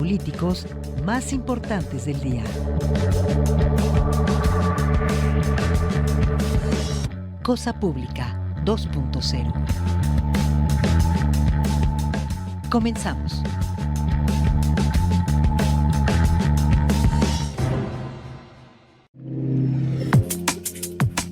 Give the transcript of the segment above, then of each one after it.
políticos más importantes del día. Cosa Pública 2.0. Comenzamos.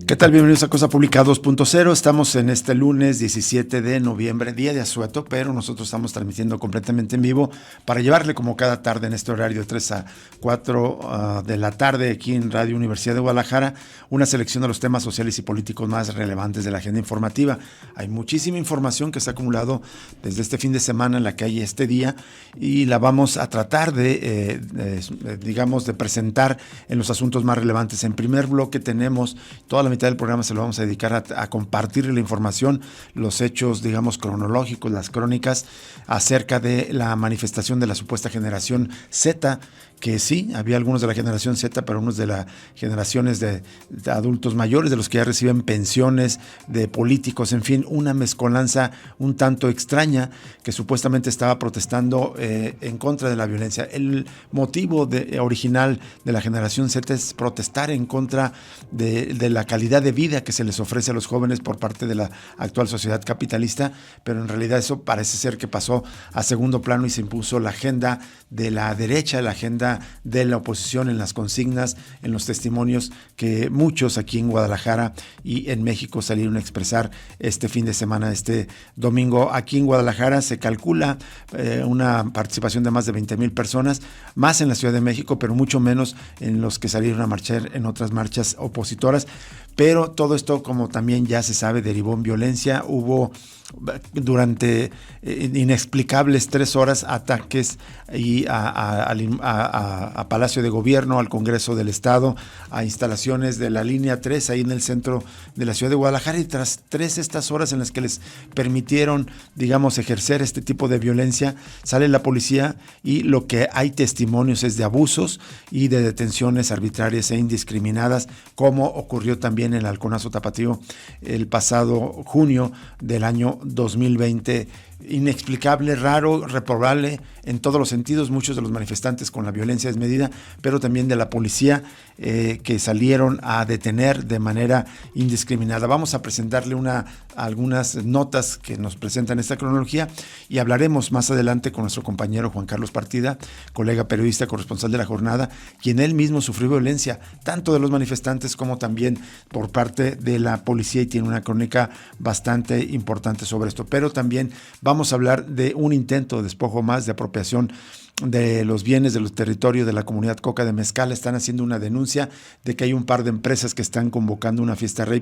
¿Qué tal? Bienvenidos a Cosa Pública 2.0. Estamos en este lunes 17 de noviembre, día de asueto, pero nosotros estamos transmitiendo completamente en vivo para llevarle como cada tarde en este horario de 3 a 4 de la tarde aquí en Radio Universidad de Guadalajara, una selección de los temas sociales y políticos más relevantes de la agenda informativa. Hay muchísima información que se ha acumulado desde este fin de semana en la que hay este día y la vamos a tratar de presentar en los asuntos más relevantes. En primer bloque tenemos toda la mitad del programa se lo vamos a dedicar a compartir la información, los hechos, cronológicos, las crónicas acerca de la manifestación de la supuesta generación Z, que sí, había algunos de la generación Z, pero unos de las generaciones de adultos mayores, de los que ya reciben pensiones, de políticos, en fin, una mezcolanza un tanto extraña que supuestamente estaba protestando en contra de la violencia. El motivo original de la generación Z es protestar en contra de la calidad de vida que se les ofrece a los jóvenes por parte de la actual sociedad capitalista, pero en realidad eso parece ser que pasó a segundo plano y se impuso la agenda de la derecha, la agenda de la oposición en las consignas, en los testimonios que muchos aquí en Guadalajara y en México salieron a expresar este fin de semana, este domingo. Aquí en Guadalajara se calcula una participación de más de 20,000 personas, más en la Ciudad de México, pero mucho menos en los que salieron a marchar en otras marchas opositoras. Pero todo esto, como también ya se sabe, derivó en violencia. Hubo durante inexplicables 3 horas ataques a Palacio de Gobierno, al Congreso del Estado, a instalaciones de la línea 3 ahí en el centro de la ciudad de Guadalajara, y tras estas horas en las que les permitieron, ejercer este tipo de violencia, sale la policía y lo que hay testimonios es de abusos y de detenciones arbitrarias e indiscriminadas, como ocurrió también en el Halconazo Tapatío el pasado junio del año 2020. Inexplicable, raro, reprobable en todos los sentidos. Muchos de los manifestantes con la violencia desmedida, pero también de la policía que salieron a detener de manera indiscriminada. Vamos a presentarle algunas notas que nos presentan esta cronología y hablaremos más adelante con nuestro compañero Juan Carlos Partida, colega periodista, corresponsal de La Jornada, quien él mismo sufrió violencia, tanto de los manifestantes como también por parte de la policía, y tiene una crónica bastante importante sobre esto. Pero también vamos a hablar de un intento de despojo más, de apropiación de los bienes de los territorios de la comunidad Coca de Mezcala. Están haciendo una denuncia de que hay un par de empresas que están convocando una fiesta rave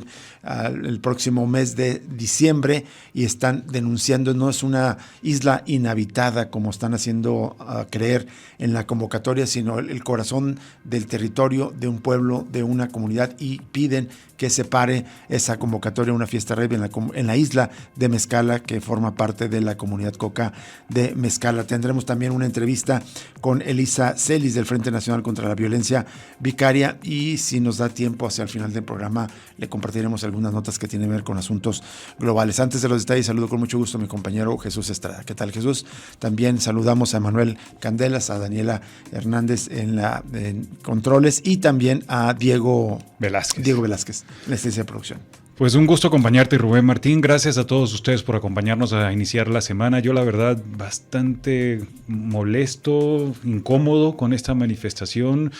el próximo mes de diciembre y están denunciando, no es una isla inhabitada como están haciendo creer en la convocatoria, sino el corazón del territorio de un pueblo, de una comunidad, y piden que se pare esa convocatoria a una fiesta rave en la isla de Mezcala, que forma parte de la comunidad Coca de Mezcala. Tendremos también una entrevista con Elisa Celis del Frente Nacional contra la Violencia Vicaria, y si nos da tiempo hacia el final del programa le compartiremos algunas notas que tienen que ver con asuntos globales. Antes de los detalles, saludo con mucho gusto a mi compañero Jesús Estrada. ¿Qué tal, Jesús? También saludamos a Manuel Candelas, a Daniela Hernández en controles, y también a Diego Velázquez, en la asistencia de producción. Pues un gusto acompañarte, Rubén Martín. Gracias a todos ustedes por acompañarnos a iniciar la semana. Yo, la verdad, bastante molesto, incómodo con esta manifestación.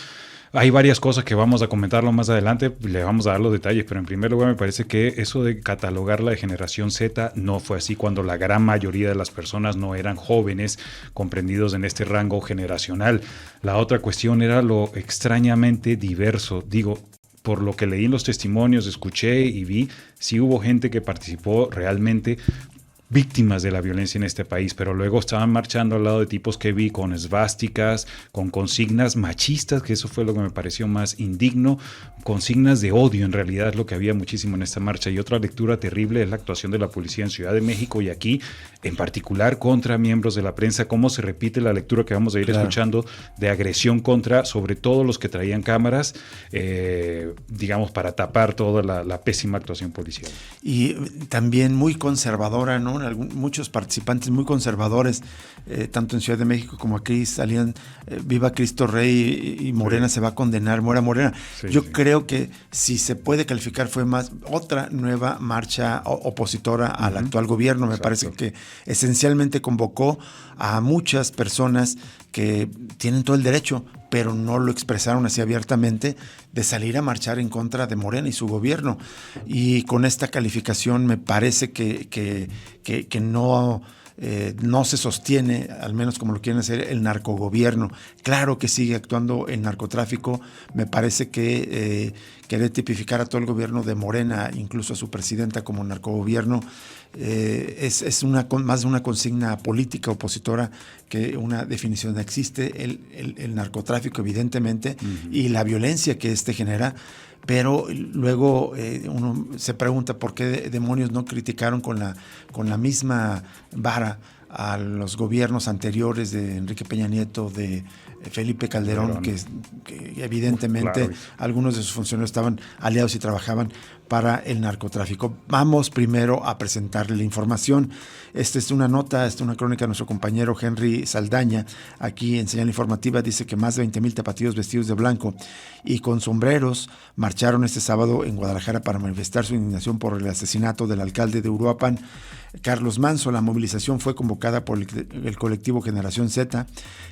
Hay varias cosas que vamos a comentarlo más adelante, le vamos a dar los detalles, pero en primer lugar me parece que eso de catalogarla de generación Z no fue así, cuando la gran mayoría de las personas no eran jóvenes comprendidos en este rango generacional. La otra cuestión era lo extrañamente diverso. Digo, por lo que leí en los testimonios, escuché y vi, sí hubo gente que participó realmente, víctimas de la violencia en este país, pero luego estaban marchando al lado de tipos que vi con esvásticas, con consignas machistas, que eso fue lo que me pareció más indigno, consignas de odio, en realidad es lo que había muchísimo en esta marcha. Y otra lectura terrible es la actuación de la policía en Ciudad de México y aquí, en particular contra miembros de la prensa, cómo se repite la lectura que vamos a ir escuchando de agresión contra, sobre todo los que traían cámaras, para tapar toda la pésima actuación policial. Y también muy conservadora, ¿no? muchos participantes muy conservadores, tanto en Ciudad de México como aquí, salían viva Cristo Rey y Morena se va a condenar, muera Morena. Yo creo que si se puede calificar fue más otra nueva marcha opositora al actual gobierno. Me parece que esencialmente convocó a muchas personas que tienen todo el derecho, pero no lo expresaron así abiertamente, de salir a marchar en contra de Morena y su gobierno. Y con esta calificación me parece que no se sostiene, al menos como lo quieren hacer, el narcogobierno. Claro que sigue actuando el narcotráfico. Me parece que querer tipificar a todo el gobierno de Morena, incluso a su presidenta, como narcogobierno, es más una consigna política opositora que una definición. Existe el narcotráfico, evidentemente, y la violencia que genera. Pero luego uno se pregunta por qué demonios no criticaron con la misma vara a los gobiernos anteriores de Enrique Peña Nieto, de Felipe Calderón, que evidentemente algunos de sus funcionarios estaban aliados y trabajaban para el narcotráfico. Vamos primero a presentarle la información. Esta es una nota, una crónica de nuestro compañero Henry Saldaña, aquí en Señal Informativa. Dice que más de 20,000 tapatíos vestidos de blanco y con sombreros marcharon este sábado en Guadalajara para manifestar su indignación por el asesinato del alcalde de Uruapan, Carlos Manzo. La movilización fue convocada por el colectivo Generación Z,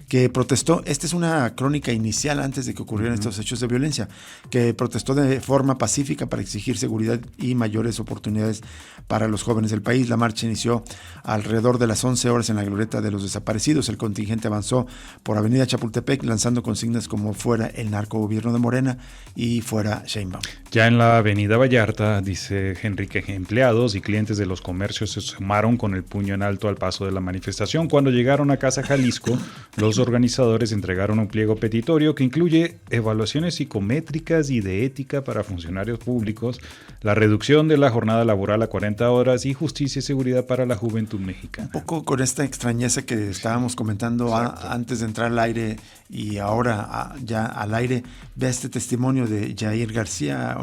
que protestó. Esta es una crónica inicial antes de que ocurrieran estos hechos de violencia, que protestó de forma pacífica para exigir seguridad y mayores oportunidades para los jóvenes del país. La marcha inició alrededor de las 11 horas en la glorieta de los desaparecidos. El contingente avanzó por Avenida Chapultepec lanzando consignas como fuera el narcogobierno de Morena y fuera Sheinbaum. Ya en la Avenida Vallarta, dice Henry, que empleados y clientes de los comercios se sumaron con el puño en alto al paso de la manifestación. Cuando llegaron a Casa Jalisco, los organizadores entregaron un pliego petitorio que incluye evaluaciones psicométricas y de ética para funcionarios públicos, la reducción de la jornada laboral a 40 horas y justicia y seguridad para la juventud mexicana. Un poco con esta extrañeza que estábamos comentando antes de entrar al aire y ahora ya al aire, ve este testimonio de Jair García,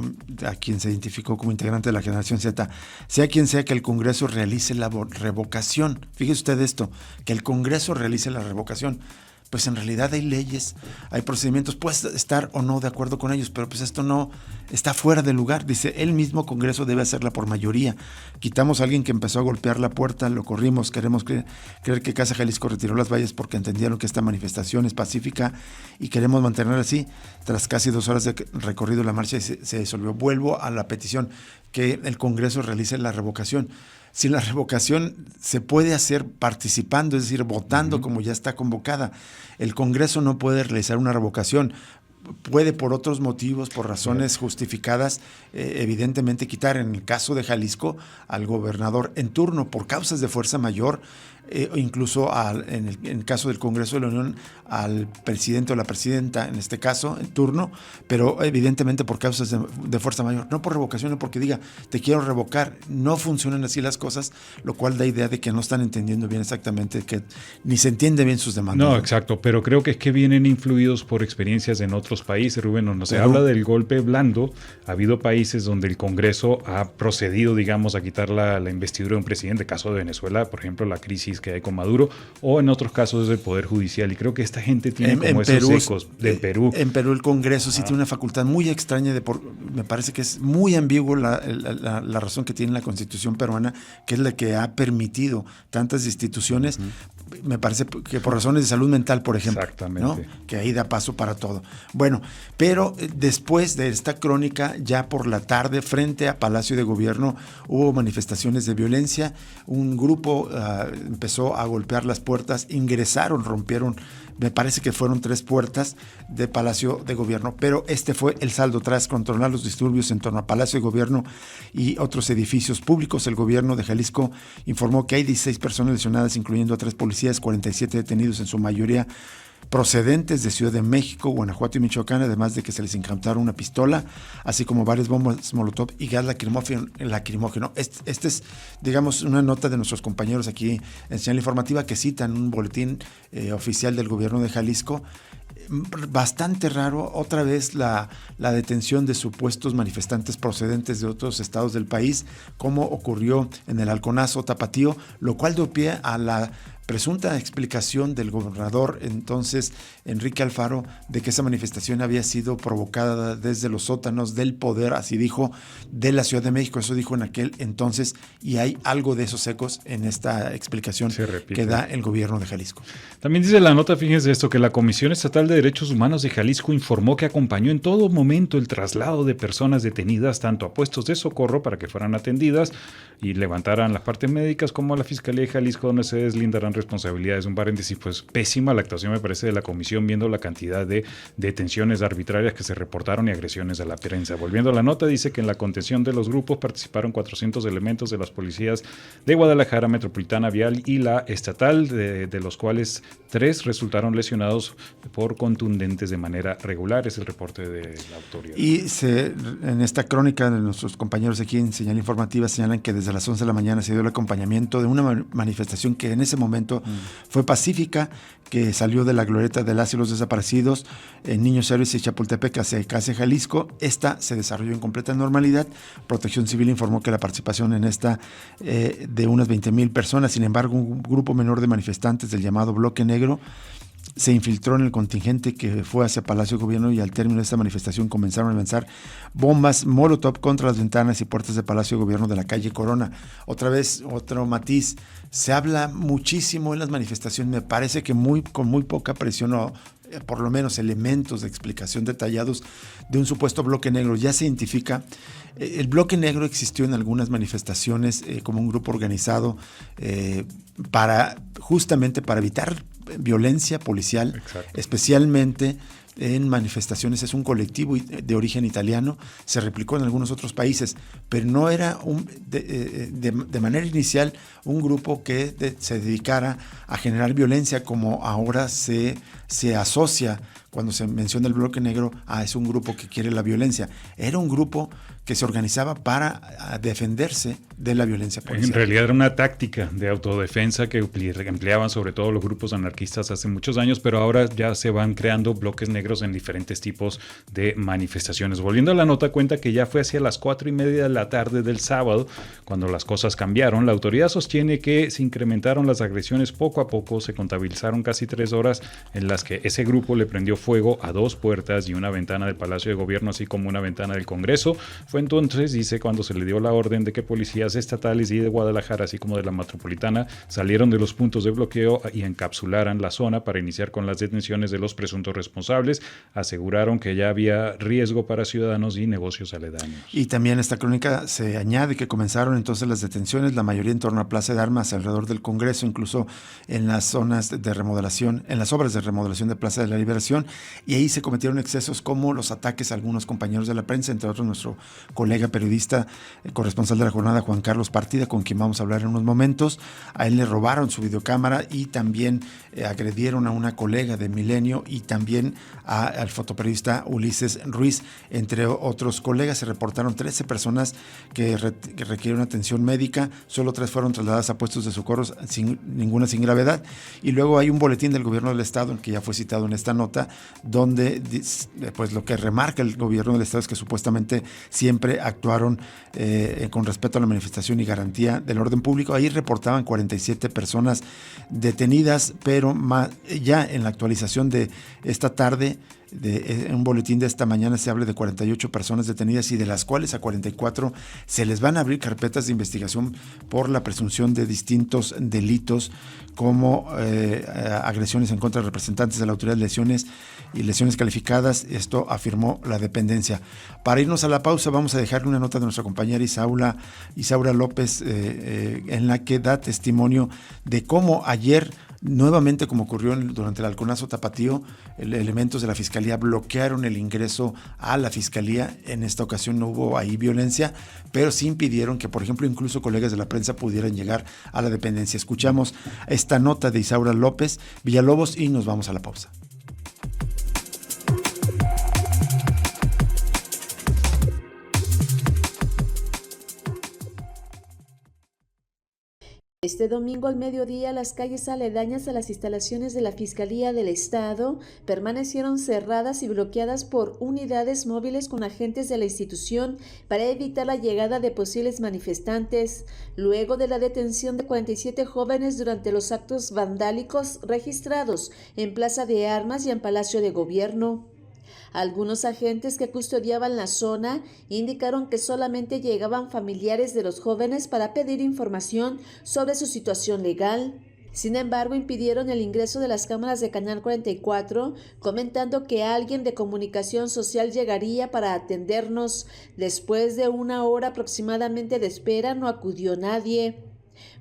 a quien se identificó como integrante de la Generación Z. Sea quien sea que el Congreso realice la revocación, fíjese usted esto, que el Congreso realice la revocación. Pues en realidad hay leyes, hay procedimientos, puedes estar o no de acuerdo con ellos, pero pues esto no está fuera de lugar. Dice, el mismo Congreso debe hacerla por mayoría. Quitamos a alguien que empezó a golpear la puerta, lo corrimos, queremos creer que Casa Jalisco retiró las vallas porque entendieron que esta manifestación es pacífica y queremos mantenerla así. Tras casi 2 horas de recorrido la marcha se disolvió. Vuelvo a la petición, que el Congreso realice la revocación. Si la revocación se puede hacer participando, es decir, votando como ya está convocada. El Congreso no puede realizar una revocación. Puede por otros motivos, por razones justificadas, evidentemente quitar, en el caso de Jalisco, al gobernador en turno por causas de fuerza mayor, o incluso en el caso del Congreso de la Unión, al presidente o la presidenta, en este caso, en turno, pero evidentemente por causas de fuerza mayor, no por revocación, no porque diga, te quiero revocar. No funcionan así las cosas, lo cual da idea de que no están entendiendo bien exactamente, que ni se entiende bien sus demandas. No, exacto, pero creo que es que vienen influidos por experiencias en otros países, Rubén. Cuando se habla del golpe blando, ha habido países donde el Congreso ha procedido, digamos, a quitar la investidura de un presidente, caso de Venezuela, por ejemplo, la crisis que hay con Maduro, o en otros casos del Poder Judicial, y creo que esta gente tiene como esos ecos de Perú. En Perú el Congreso sí tiene una facultad muy extraña, me parece que es muy ambiguo la razón que tiene la Constitución peruana, que es la que ha permitido tantas instituciones, me parece que por razones de salud mental, por ejemplo. Exactamente. ¿No? Que ahí da paso para todo. Bueno, pero después de esta crónica, ya por la tarde, frente a Palacio de Gobierno, hubo manifestaciones de violencia. Un grupo empezó a golpear las puertas, rompieron, me parece que fueron 3 puertas de Palacio de Gobierno, pero este fue el saldo. Tras controlar los disturbios en torno a Palacio de Gobierno y otros edificios públicos, el gobierno de Jalisco informó que hay 16 personas lesionadas, incluyendo a 3 policías, 47 detenidos, en su mayoría procedentes de Ciudad de México, Guanajuato y Michoacán, además de que se les incautaron una pistola, así como varias bombas molotov y gas lacrimógeno. Este es, digamos, una nota de nuestros compañeros aquí en Señal Informativa que citan un boletín oficial del gobierno de Jalisco. bastante raro, otra vez la detención de supuestos manifestantes procedentes de otros estados del país, como ocurrió en el Halconazo Tapatío, lo cual dio pie a la presunta explicación del gobernador entonces Enrique Alfaro de que esa manifestación había sido provocada desde los sótanos del poder, así dijo, de la Ciudad de México. Eso dijo en aquel entonces, y hay algo de esos ecos en esta explicación que da el gobierno de Jalisco. También dice la nota, fíjense esto, que la Comisión Estatal de Derechos Humanos de Jalisco informó que acompañó en todo momento el traslado de personas detenidas tanto a puestos de socorro para que fueran atendidas y levantaran las partes médicas, como a la Fiscalía de Jalisco, donde se deslindarán responsabilidades. Un paréntesis, pues pésima la actuación, me parece, de la comisión, viendo la cantidad de detenciones arbitrarias que se reportaron y agresiones a la prensa. Volviendo a la nota, dice que en la contención de los grupos participaron 400 elementos de las policías de Guadalajara, Metropolitana, Vial y la Estatal, de los cuales 3 resultaron lesionados por contundentes de manera regular. Es el reporte de la autoridad. Y en esta crónica de nuestros compañeros aquí en Señal Informativa señalan que desde las 11 de la mañana se dio el acompañamiento de una manifestación que en ese momento fue pacífica, que salió de la glorieta de las y los desaparecidos en Niños Héroes y Chapultepec hacia Jalisco. Esta se desarrolló en completa normalidad. Protección Civil informó que la participación en esta de unas 20,000 personas. Sin embargo, un grupo menor de manifestantes del llamado Bloque Negro se infiltró en el contingente que fue hacia Palacio de Gobierno, y al término de esta manifestación comenzaron a lanzar bombas molotov contra las ventanas y puertas de Palacio de Gobierno de la calle Corona. Otra vez, otro matiz, se habla muchísimo en las manifestaciones, me parece que con muy poca presión, o por lo menos elementos de explicación detallados de un supuesto bloque negro. Ya se identifica. El bloque negro existió en algunas manifestaciones como un grupo organizado justamente para evitar violencia policial. Exacto. Especialmente en manifestaciones. Es un colectivo de origen italiano, se replicó en algunos otros países, pero no era de manera inicial un grupo que se dedicara a generar violencia, como ahora se asocia cuando se menciona el bloque negro. Es un grupo que quiere la violencia. Era un grupo que se organizaba para defenderse de la violencia policial. En realidad era una táctica de autodefensa que empleaban sobre todo los grupos anarquistas hace muchos años, pero ahora ya se van creando bloques negros en diferentes tipos de manifestaciones. Volviendo a la nota, cuenta que ya fue hacia las 4:30 de la tarde del sábado cuando las cosas cambiaron. La autoridad sostiene que se incrementaron las agresiones poco a poco. Se contabilizaron casi 3 horas en las que ese grupo le prendió fuego a 2 puertas y una ventana del Palacio de Gobierno, así como una ventana del Congreso. Fue entonces, dice, cuando se le dio la orden de que policías estatales y de Guadalajara, así como de la Metropolitana, salieron de los puntos de bloqueo y encapsularan la zona para iniciar con las detenciones de los presuntos responsables. Aseguraron que ya había riesgo para ciudadanos y negocios aledaños. Y también esta crónica se añade que comenzaron entonces las detenciones, la mayoría en torno a Plaza de Armas, alrededor del Congreso, incluso en las zonas de remodelación, en las obras de remodelación de Plaza de la Liberación, y ahí se cometieron excesos como los ataques a algunos compañeros de la prensa, entre otros nuestro colega periodista, corresponsal de la jornada, Juan Carlos Partida, con quien vamos a hablar en unos momentos. A él le robaron su videocámara y también agredieron a una colega de Milenio y también al fotoperiodista Ulises Ruiz, entre otros colegas. Se reportaron 13 personas que requirieron atención médica, solo 3 fueron trasladadas a puestos de socorro, ninguna sin gravedad. Y luego hay un boletín del gobierno del estado, que ya fue citado en esta nota, donde pues lo que remarca el gobierno del estado es que supuestamente siempre actuaron con respeto a la manifestación y garantía del orden público. Ahí reportaban 47 personas detenidas, pero ya en la actualización de esta tarde, en un boletín de esta mañana, se habla de 48 personas detenidas, y de las cuales a 44 se les van a abrir carpetas de investigación por la presunción de distintos delitos, como agresiones en contra de representantes de la autoridad, lesiones calificadas. Esto afirmó la dependencia. Para irnos a la pausa, vamos a dejarle una nota de nuestra compañera Isaura López, en la que da testimonio de cómo ayer, nuevamente como ocurrió durante el Halconazo Tapatío, elementos de la Fiscalía bloquearon el ingreso a la Fiscalía. En esta ocasión no hubo ahí violencia, pero sí impidieron que, por ejemplo, incluso colegas de la prensa pudieran llegar a la dependencia. Escuchamos esta nota de Isaura López Villalobos y nos vamos a la pausa. Este domingo al mediodía, las calles aledañas a las instalaciones de la Fiscalía del Estado permanecieron cerradas y bloqueadas por unidades móviles con agentes de la institución para evitar la llegada de posibles manifestantes, luego de la detención de 47 jóvenes durante los actos vandálicos registrados en Plaza de Armas y en Palacio de Gobierno. Algunos agentes que custodiaban la zona indicaron que solamente llegaban familiares de los jóvenes para pedir información sobre su situación legal. Sin embargo, impidieron el ingreso de las cámaras de Canal 44, comentando que alguien de comunicación social llegaría para atendernos. Después de 1 hora aproximadamente de espera, no acudió nadie.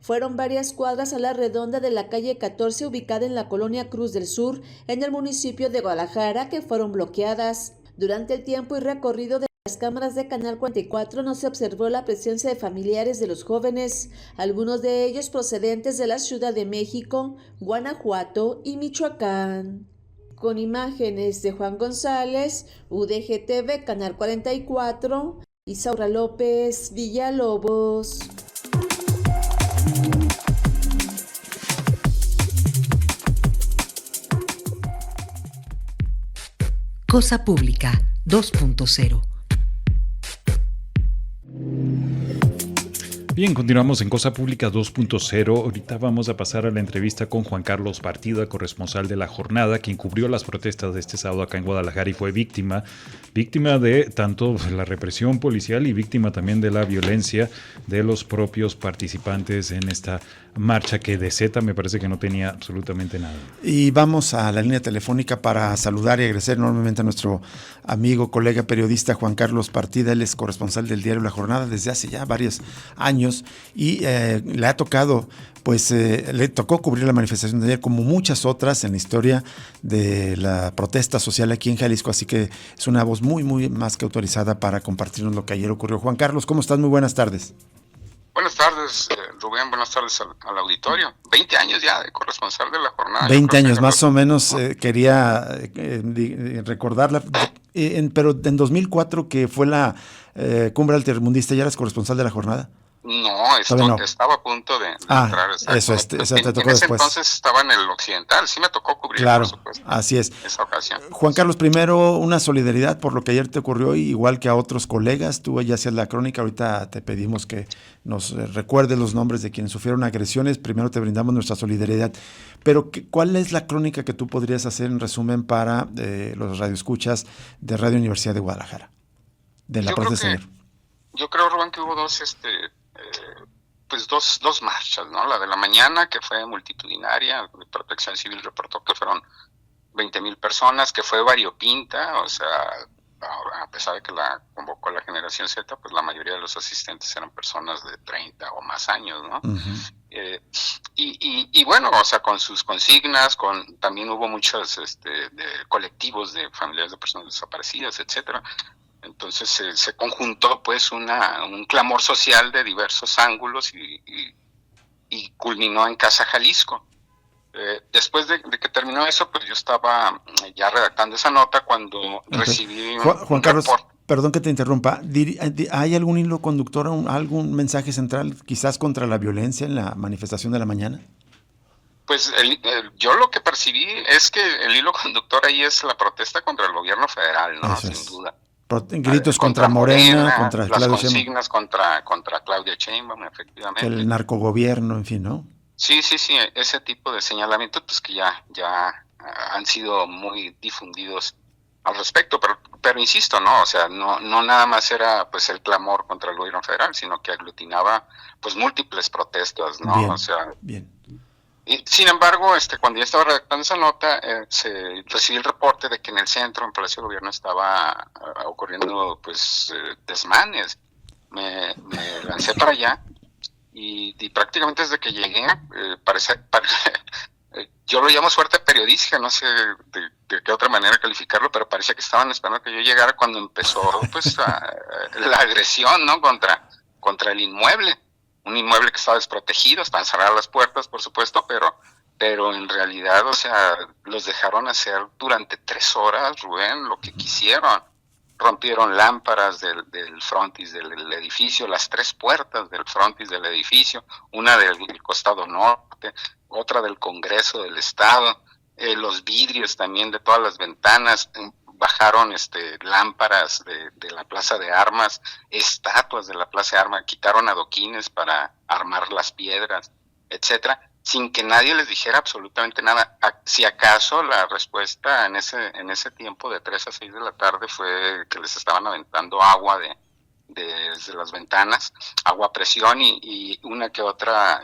Fueron varias cuadras a la redonda de la calle 14, ubicada en la colonia Cruz del Sur, en el municipio de Guadalajara, que fueron bloqueadas. Durante el tiempo y recorrido de las cámaras de Canal 44 no se observó la presencia de familiares de los jóvenes, algunos de ellos procedentes de la Ciudad de México, Guanajuato y Michoacán. Con imágenes de Juan González, UDGTV, Canal 44, Isaura López Villalobos. Cosa Pública 2.0. Bien, continuamos en Cosa Pública 2.0. Ahorita vamos a pasar a la entrevista con Juan Carlos Partida, corresponsal de La Jornada, quien cubrió las protestas de este sábado acá en Guadalajara y fue víctima de tanto la represión policial y víctima también de la violencia de los propios participantes en esta marcha que de Z me parece que no tenía absolutamente nada. Y vamos a la línea telefónica para saludar y agradecer enormemente a nuestro amigo, colega periodista Juan Carlos Partida. Él es corresponsal del diario La Jornada desde hace ya varios años y le ha tocado, le tocó cubrir la manifestación de ayer como muchas otras en la historia de la protesta social aquí en Jalisco, así que es una voz muy, muy más que autorizada para compartirnos lo que ayer ocurrió. Juan Carlos, ¿cómo estás? Muy buenas tardes. Buenas tardes, Rubén, buenas tardes al auditorio. 20 años ya de corresponsal de La Jornada. 20 años, más o menos, quería recordarla, pero en 2004, que fue la cumbre altermundista, ¿ya eras corresponsal de La Jornada? No, estaba a punto de entrar. Eso te tocó en ese después. Entonces estaba en el Occidental, sí me tocó cubrir, claro, por supuesto, así es. esa ocasión. Juan Carlos, primero una solidaridad por lo que ayer te ocurrió, igual que a otros colegas. Tú ya hacías la crónica, ahorita te pedimos que nos recuerdes los nombres de quienes sufrieron agresiones. Primero te brindamos nuestra solidaridad. Pero, ¿cuál es la crónica que tú podrías hacer en resumen para los radioescuchas de Radio Universidad de Guadalajara? De la protesta de ayer. Yo creo, Rubén, que hubo dos marchas, ¿no? La de la mañana, que fue multitudinaria, Protección Civil reportó que fueron 20,000 personas, que fue variopinta, o sea, a pesar de que la convocó la Generación Z, pues la mayoría de los asistentes eran personas de 30 o más años, ¿no? Uh-huh. Y bueno, o sea, con sus consignas, también hubo muchos de colectivos de familiares de personas desaparecidas, etcétera. Entonces se conjuntó pues un clamor social de diversos ángulos y culminó en Casa Jalisco. Después de que terminó eso, pues yo estaba ya redactando esa nota cuando recibí Juan Carlos, perdón que te interrumpa, ¿hay algún hilo conductor, algún mensaje central quizás contra la violencia en la manifestación de la mañana? Pues yo lo que percibí es que el hilo conductor ahí es la protesta contra el gobierno federal, ¿no? Eso sin duda. Gritos contra Morena, contra las Claudia consignas contra Claudia Sheinbaum, efectivamente. El narcogobierno, en fin, ¿no? Sí, ese tipo de señalamientos pues que ya han sido muy difundidos al respecto, pero insisto, ¿no? O sea, no nada más era pues el clamor contra el gobierno federal, sino que aglutinaba pues múltiples protestas, ¿no? Bien, o sea, bien. Y, sin embargo, cuando ya estaba redactando esa nota, recibí el reporte de que en el centro, en Palacio de Gobierno, estaba ocurriendo pues desmanes. Me lancé para allá y prácticamente desde que llegué, yo lo llamo suerte periodística, no sé de qué otra manera calificarlo, pero parecía que estaban esperando que yo llegara cuando empezó pues la agresión, ¿no? contra el inmueble. Un inmueble que estaba desprotegido, estaban cerradas las puertas, por supuesto, pero en realidad, o sea, los dejaron hacer durante 3 horas, Rubén, lo que quisieron. rompieron lámparas del frontis del edificio, las 3 puertas del frontis del edificio, una del costado norte, otra del Congreso del Estado, los vidrios también de todas las ventanas, bajaron lámparas de la Plaza de Armas, estatuas de la Plaza de Armas, quitaron adoquines para armar las piedras, etcétera, sin que nadie les dijera absolutamente nada. Si acaso la respuesta en ese tiempo de 3 a 6 de la tarde fue que les estaban aventando agua desde las ventanas, agua a presión y una que otra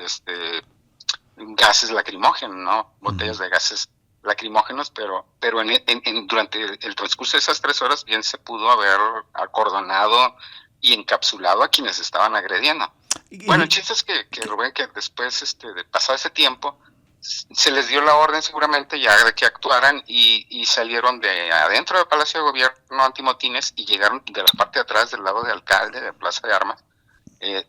gases lacrimógenos, ¿no? Botellas de gases lacrimógenos, pero durante el transcurso de esas 3 horas bien se pudo haber acordonado y encapsulado a quienes estaban agrediendo. Bueno, el chiste es que Rubén, que después de pasado ese tiempo, se les dio la orden seguramente ya de que actuaran y salieron de adentro del Palacio de Gobierno antimotines y llegaron de la parte de atrás, del lado de Alcalde, de Plaza de Armas,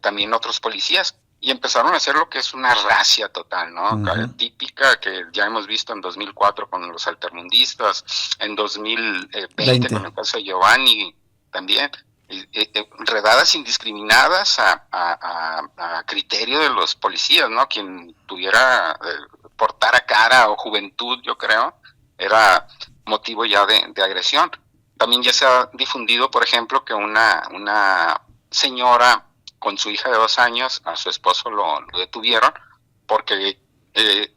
también otros policías, y empezaron a hacer lo que es una racia total, ¿no? Uh-huh. Típica que ya hemos visto en 2004 con los altermundistas, en 2020 con el caso de Giovanni también. Redadas indiscriminadas a criterio de los policías, ¿no? Quien tuviera portara cara o juventud, yo creo, era motivo ya de agresión. También ya se ha difundido, por ejemplo, que una señora con su hija de 2 años, a su esposo lo detuvieron porque,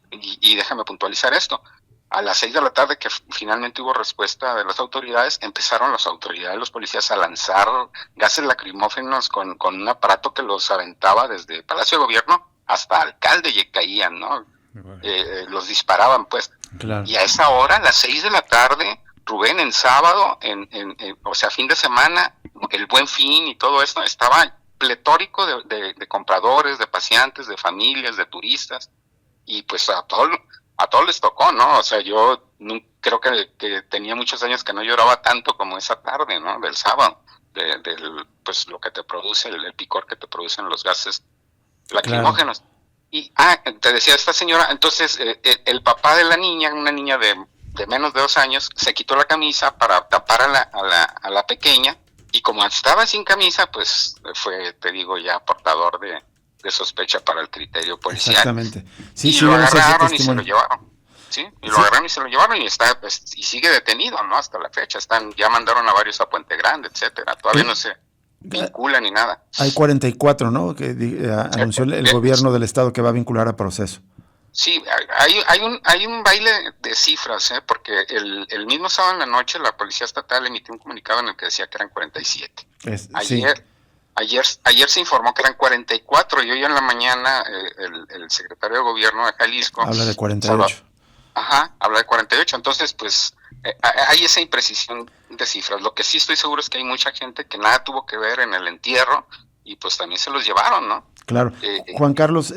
y déjame puntualizar esto, a las 6 de la tarde que finalmente hubo respuesta de las autoridades, empezaron las autoridades, los policías, a lanzar gases lacrimógenos con un aparato que los aventaba desde Palacio de Gobierno hasta Alcalde y caían, ¿no? Los disparaban, pues. Claro. Y a esa hora, a las 6 de la tarde, Rubén, en sábado, o sea, fin de semana, el Buen Fin y todo esto, estaba pletórico de compradores, de paseantes, de familias, de turistas, y pues a todos les tocó, ¿no? O sea, yo creo que tenía muchos años que no lloraba tanto como esa tarde, ¿no? Del sábado, pues lo que te produce, el picor que te producen los gases lacrimógenos. Claro. Y, te decía esta señora, entonces, el papá de la niña, una niña de menos de 2 años, se quitó la camisa para tapar a la pequeña, y como estaba sin camisa, pues fue, te digo, ya portador de sospecha para el criterio policial. Exactamente. Sí, y lo agarraron y se lo llevaron. Sí, y lo agarraron y se lo llevaron y está, pues, y sigue detenido, ¿no? Hasta la fecha. Ya mandaron a varios a Puente Grande, etcétera. Todavía no se vincula ni nada. Hay 44, ¿no? Que anunció el gobierno del estado que va a vincular a proceso. Sí, hay un baile de cifras, porque el mismo sábado en la noche la Policía Estatal emitió un comunicado en el que decía que eran 47. Ayer se informó que eran 44 y hoy en la mañana el secretario de Gobierno de Jalisco habla de 48. Habla de 48. Entonces, pues hay esa imprecisión de cifras. Lo que sí estoy seguro es que hay mucha gente que nada tuvo que ver en el entierro y pues también se los llevaron, ¿no? Claro. Juan Carlos,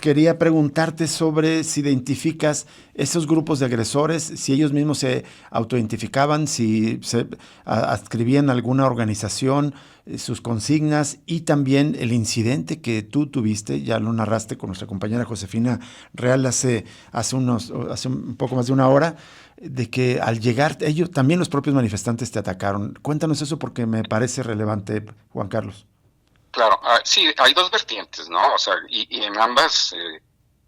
quería preguntarte sobre si identificas esos grupos de agresores, si ellos mismos se autoidentificaban, si se adscribían a alguna organización, sus consignas, y también el incidente que tú tuviste, ya lo narraste con nuestra compañera Josefina Real hace un poco más de 1 hora, de que al llegar, ellos también los propios manifestantes te atacaron. Cuéntanos eso porque me parece relevante, Juan Carlos. Claro, sí, hay 2 vertientes, ¿no? O sea, y en ambas,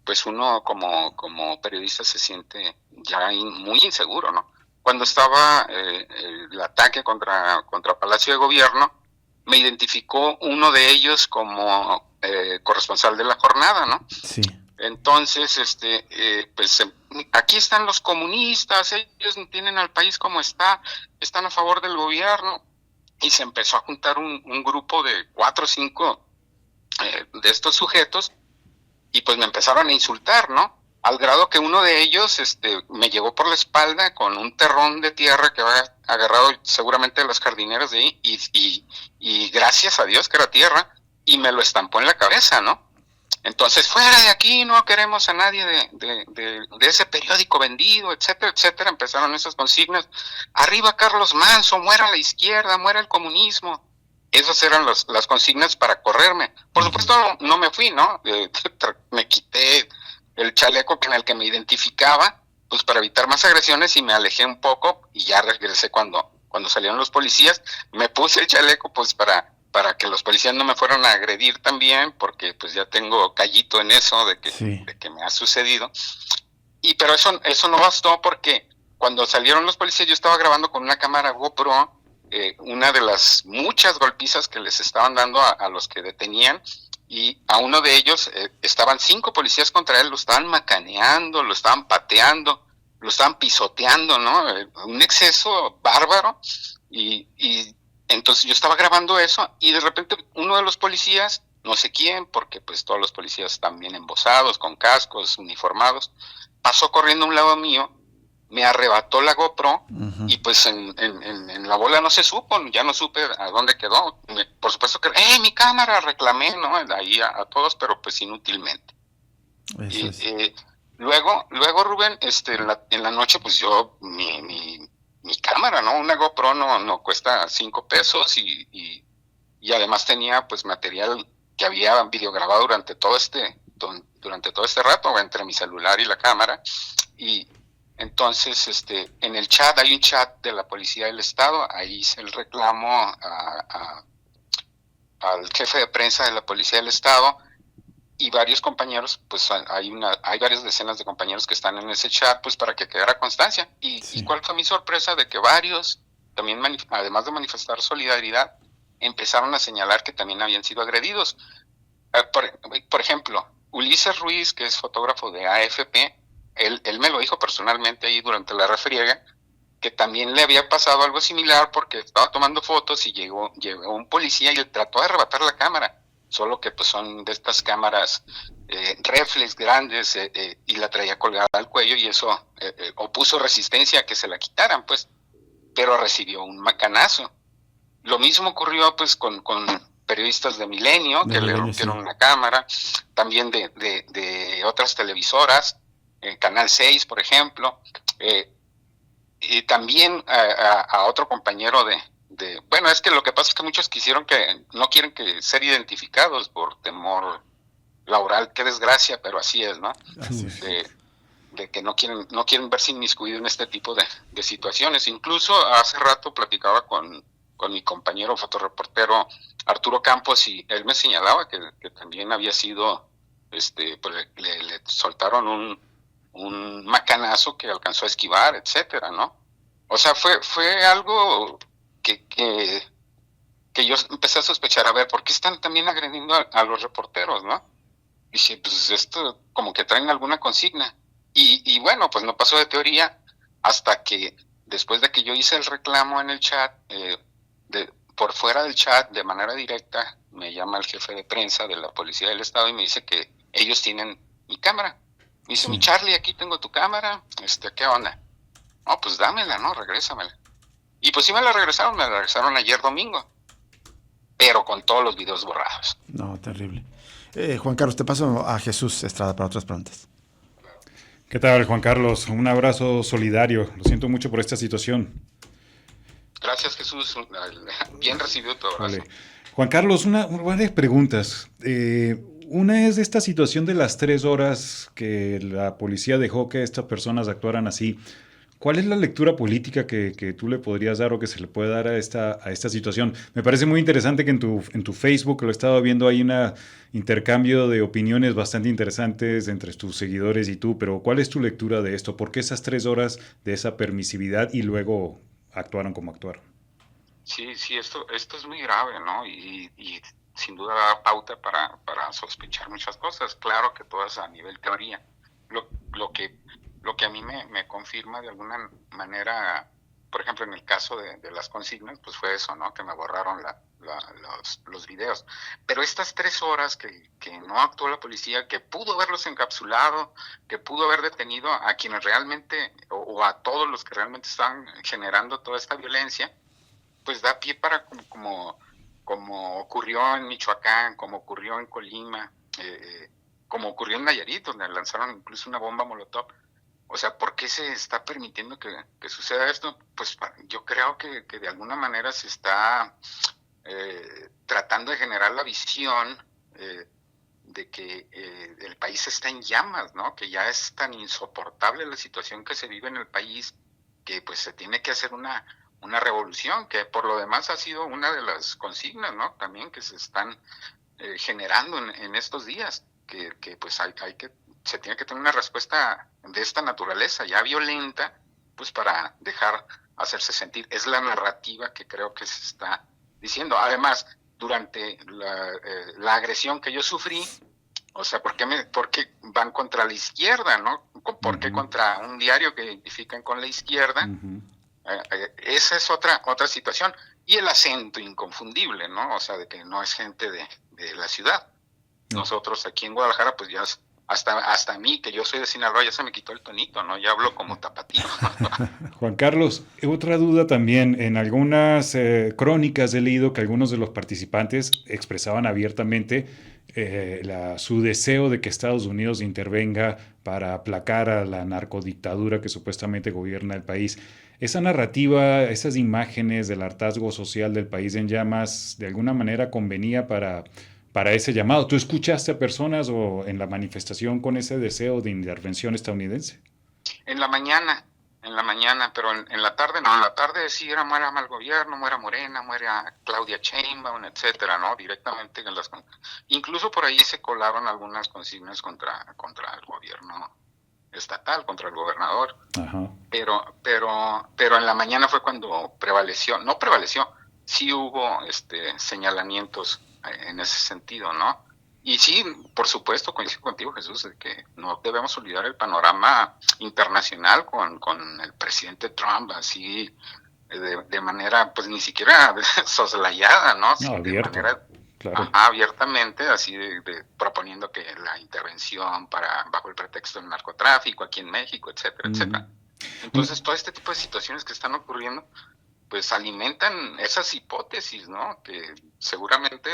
pues uno como periodista se siente ya muy inseguro, ¿no? Cuando estaba el ataque contra Palacio de Gobierno, me identificó uno de ellos como corresponsal de la jornada, ¿no? Sí. Entonces, pues aquí están los comunistas, ellos tienen al país como está, están a favor del gobierno. Y se empezó a juntar un grupo de 4 o 5 de estos sujetos y pues me empezaron a insultar, ¿no? Al grado que uno de ellos me llegó por la espalda con un terrón de tierra que había agarrado seguramente de las jardineras de ahí y gracias a Dios que era tierra y me lo estampó en la cabeza, ¿no? Entonces, fuera de aquí, no queremos a nadie de ese periódico vendido, etcétera, etcétera. Empezaron esas consignas. Arriba Carlos Manso, muera la izquierda, muera el comunismo. Esas eran las consignas para correrme. Por supuesto, no me fui, ¿no? Me quité el chaleco con el que me identificaba, pues para evitar más agresiones y me alejé un poco y ya regresé cuando cuando salieron los policías, me puse el chaleco pues para que los policías no me fueran a agredir también, porque pues ya tengo callito en eso de que me ha sucedido. Pero eso no bastó, porque cuando salieron los policías yo estaba grabando con una cámara GoPro una de las muchas golpizas que les estaban dando a los que detenían, y a uno de ellos estaban 5 policías contra él, lo estaban macaneando, lo estaban pateando, lo estaban pisoteando, ¿no? Un exceso bárbaro, y entonces yo estaba grabando eso, y de repente uno de los policías, no sé quién, porque pues todos los policías están bien embosados, con cascos, uniformados, pasó corriendo a un lado mío, me arrebató la GoPro, y pues en la bola no se supo, ya no supe a dónde quedó. Por supuesto que, mi cámara, reclamé, ¿no? Ahí a todos, pero pues inútilmente. Luego Rubén, en la noche, pues yo, mi cámara, ¿no? Una GoPro no cuesta 5 pesos, y además tenía pues material que había videograbado durante todo este rato, entre mi celular y la cámara. Y entonces, en el chat, hay un chat de la Policía del Estado, ahí hice el reclamo al jefe de prensa de la Policía del Estado, y varios compañeros, pues hay varias decenas de compañeros que están en ese chat, pues para que quedara constancia. ¿Y cuál fue mi sorpresa? De que varios, también además de manifestar solidaridad, empezaron a señalar que también habían sido agredidos. Por ejemplo, Ulises Ruiz, que es fotógrafo de AFP, él me lo dijo personalmente ahí durante la refriega, que también le había pasado algo similar, porque estaba tomando fotos y llegó un policía y le trató de arrebatar la cámara, solo que pues son de estas cámaras reflex grandes, y la traía colgada al cuello, y eso opuso resistencia a que se la quitaran, pues, pero recibió un macanazo. Lo mismo ocurrió pues con periodistas de Milenio, que le rompieron una cámara, también de otras televisoras, Canal 6, por ejemplo, y también a otro compañero bueno, es que lo que pasa es que muchos no quieren ser identificados por temor laboral. Qué desgracia, pero así es, ¿no? Así es. De que no quieren verse inmiscuidos en este tipo de situaciones. Incluso hace rato platicaba con mi compañero fotoreportero Arturo Campos, y él me señalaba que también había sido, pues le soltaron un macanazo que alcanzó a esquivar, etcétera, ¿no? O sea, fue algo que yo empecé a sospechar, a ver, ¿por qué están también agrediendo a los reporteros, no? Dije, pues esto como que traen alguna consigna. Y bueno, pues no pasó de teoría, hasta que después de que yo hice el reclamo en el chat, por fuera del chat, de manera directa, me llama el jefe de prensa de la Policía del Estado y me dice que ellos tienen mi cámara. Me dice, mi Charlie, aquí tengo tu cámara, ¿qué onda? No, pues dámela, ¿no? Regrésamela. Y pues sí me la regresaron ayer domingo, pero con todos los videos borrados. No, terrible. Juan Carlos, te paso a Jesús Estrada para otras preguntas. ¿Qué tal, Juan Carlos? Un abrazo solidario. Lo siento mucho por esta situación. Gracias, Jesús. Bien recibido tu abrazo. Vale. Juan Carlos, varias preguntas. Una es de esta situación de las 3 horas que la policía dejó que estas personas actuaran así. ¿Cuál es la lectura política que tú le podrías dar o que se le puede dar a esta situación? Me parece muy interesante que en tu Facebook, lo he estado viendo, hay un intercambio de opiniones bastante interesantes entre tus seguidores y tú, pero ¿cuál es tu lectura de esto? ¿Por qué esas 3 horas de esa permisividad y luego actuaron como actuaron? Sí, esto es muy grave, ¿no? Y sin duda da pauta para sospechar muchas cosas. Claro que todas a nivel teoría. Lo que a mí me confirma de alguna manera, por ejemplo, en el caso de las consignas, pues fue eso, ¿no? Que me borraron los videos. Pero estas 3 horas que no actuó la policía, que pudo haberlos encapsulado, que pudo haber detenido a quienes realmente, o a todos los que realmente están generando toda esta violencia, pues da pie para como ocurrió en Michoacán, como ocurrió en Colima, como ocurrió en Nayarit, donde lanzaron incluso una bomba molotov. O sea, ¿por qué se está permitiendo que suceda esto? Pues yo creo que de alguna manera se está tratando de generar la visión de que el país está en llamas, ¿no? Que ya es tan insoportable la situación que se vive en el país, que pues se tiene que hacer una una revolución, que por lo demás ha sido una de las consignas, ¿no? También que se están generando en estos días, que pues se tiene que tener una respuesta de esta naturaleza, ya violenta, pues para dejar hacerse sentir. Es la narrativa que creo que se está diciendo. Además, durante la agresión que yo sufrí, o sea, ¿por qué van contra la izquierda, no? ¿Por qué contra un diario que identifican con la izquierda? Esa es otra situación. Y el acento inconfundible, ¿no? O sea, de que no es gente de la ciudad. Nosotros aquí en Guadalajara, pues ya hasta a mí, que yo soy de Sinaloa, ya se me quitó el tonito, ¿no? Ya hablo como tapatío. Juan Carlos, otra duda también. En algunas crónicas he leído que algunos de los participantes expresaban abiertamente su deseo de que Estados Unidos intervenga para aplacar a la narcodictadura que supuestamente gobierna el país. Esa narrativa, esas imágenes del hartazgo social del país en llamas, de alguna manera convenía para ese llamado. ¿Tú escuchaste a personas o en la manifestación con ese deseo de intervención estadounidense? En la mañana, pero en la tarde no. En la tarde sí era muera mal gobierno, muera Morena, muera Claudia Sheinbaum, etcétera, ¿no? Directamente incluso por ahí se colaron algunas consignas contra el gobierno estatal, contra el gobernador. Ajá. Pero en la mañana fue cuando sí hubo señalamientos en ese sentido, ¿no? Y sí, por supuesto, coincido contigo, Jesús, de que no debemos olvidar el panorama internacional con el presidente Trump, así de manera, pues ni siquiera soslayada, ¿no? Sí, abierto, de manera claro. Abiertamente, así proponiendo que la intervención bajo el pretexto del narcotráfico aquí en México, etcétera, etcétera. Entonces, todo este tipo de situaciones que están ocurriendo, pues alimentan esas hipótesis, ¿no? Que seguramente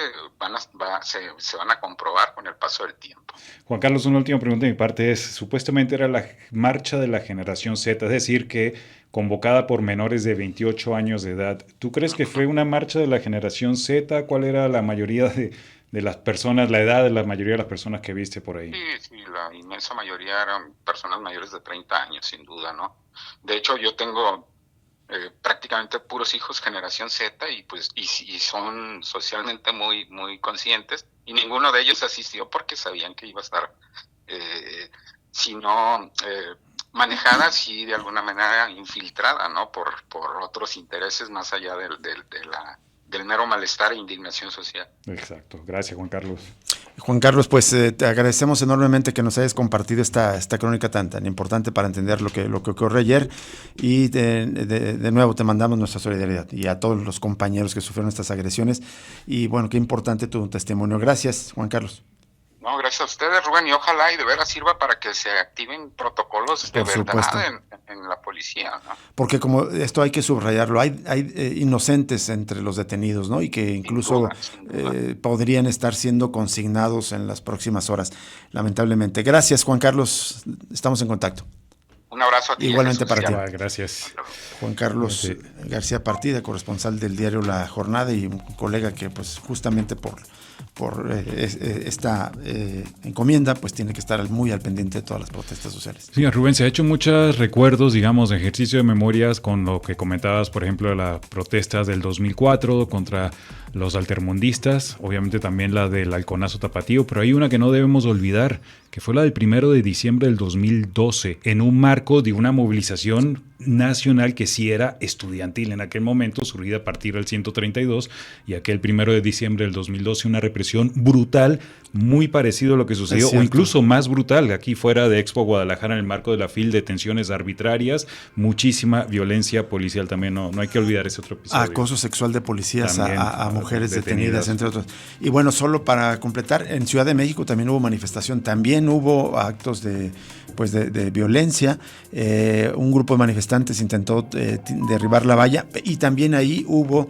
se van a comprobar con el paso del tiempo. Juan Carlos, una última pregunta de mi parte es, supuestamente era la marcha de la generación Z, es decir, que convocada por menores de 28 años de edad. ¿Tú crees que fue una marcha de la generación Z? ¿Cuál era la mayoría de las personas, la edad de la mayoría de las personas que viste por ahí? Sí, la inmensa mayoría eran personas mayores de 30 años, sin duda, ¿no? De hecho, yo tengo prácticamente puros hijos generación Z y son socialmente muy, muy conscientes, y ninguno de ellos asistió porque sabían que iba a estar, si no manejada, sí de alguna manera infiltrada, ¿no? Por otros intereses más allá del mero malestar e indignación social. Exacto. Gracias, Juan Carlos. Juan Carlos, pues te agradecemos enormemente que nos hayas compartido esta crónica tan importante para entender lo que ocurrió ayer, y de nuevo te mandamos nuestra solidaridad y a todos los compañeros que sufrieron estas agresiones, y bueno, qué importante tu testimonio. Gracias, Juan Carlos. No, gracias a ustedes, Rubén, y ojalá y de veras sirva para que se activen protocolos de verdad en la policía, ¿no? Porque como esto hay que subrayarlo, hay inocentes entre los detenidos, ¿no? Y que incluso sin duda. Podrían estar siendo consignados en las próximas horas, lamentablemente. Gracias, Juan Carlos, estamos en contacto. Un abrazo a ti. Igualmente para ti. Gracias. Juan Carlos García Partida, corresponsal del diario La Jornada y un colega que pues justamente por esta encomienda pues tiene que estar muy al pendiente de todas las protestas sociales. Sí, Rubén, se ha hecho muchos recuerdos, digamos, de ejercicio de memorias con lo que comentabas, por ejemplo, de las protestas del 2004 contra los altermundistas, obviamente también la del halconazo tapatío, pero hay una que no debemos olvidar, que fue la del 1 de diciembre del 2012, en un marco de una movilización nacional que sí era estudiantil en aquel momento, surgida a partir del 132, y aquel 1 de diciembre del 2012 una represión brutal, muy parecido a lo que sucedió, o incluso más brutal, aquí fuera de Expo Guadalajara, en el marco de la FIL, detenciones arbitrarias, muchísima violencia policial también, no hay que olvidar ese otro episodio. Acoso sexual de policías a mujeres detenidas, entre otros. Y bueno, solo para completar, en Ciudad de México también hubo manifestación, también hubo actos de violencia, un grupo de manifestantes intentó derribar la valla, y también ahí hubo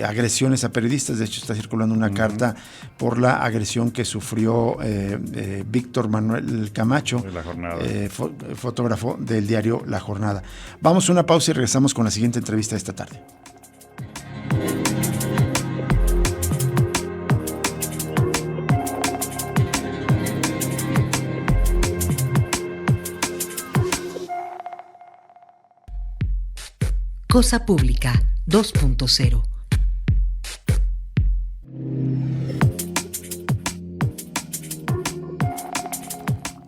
agresiones a periodistas. De hecho, está circulando una carta por la agresión que sufrió Víctor Manuel Camacho, fotógrafo del diario La Jornada. Vamos a una pausa y regresamos con la siguiente entrevista de esta tarde. Cosa Pública 2.0.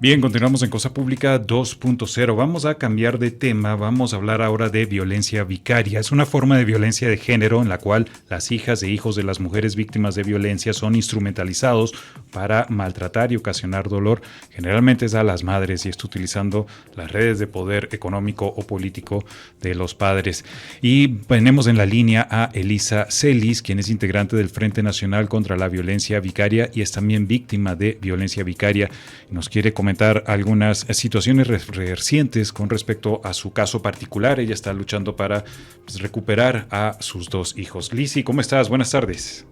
Bien, continuamos en Cosa Pública 2.0. Vamos a cambiar de tema, vamos a hablar ahora de violencia vicaria. Es una forma de violencia de género en la cual las hijas e hijos de las mujeres víctimas de violencia son instrumentalizados para maltratar y ocasionar dolor. Generalmente es a las madres y esto utilizando las redes de poder económico o político de los padres. Y tenemos en la línea a Elisa Celis, quien es integrante del Frente Nacional contra la Violencia Vicaria y es también víctima de violencia vicaria. Nos quiere comentar algunas situaciones recientes con respecto a su caso particular. Ella está luchando para recuperar a sus dos hijos. Lisi, ¿cómo estás? Buenas tardes.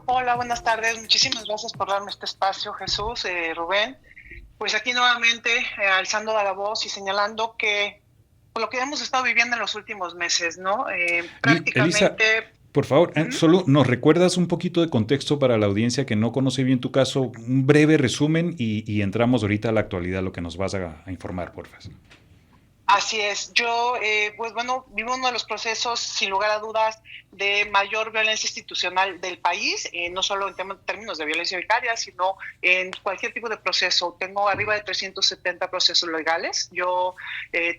Hola, buenas tardes. Muchísimas gracias por darme este espacio, Jesús, Rubén. Pues aquí nuevamente alzando la voz y señalando que por lo que hemos estado viviendo en los últimos meses, ¿no? Prácticamente... Elisa, por favor, solo nos recuerdas un poquito de contexto para la audiencia que no conoce bien tu caso, un breve resumen y entramos ahorita a la actualidad, lo que nos vas a informar, por favor. Así es. Yo, pues bueno, vivo uno de los procesos, sin lugar a dudas, de mayor violencia institucional del país, no solo en términos de violencia vicaria, sino en cualquier tipo de proceso. Tengo arriba de 370 procesos legales. Yo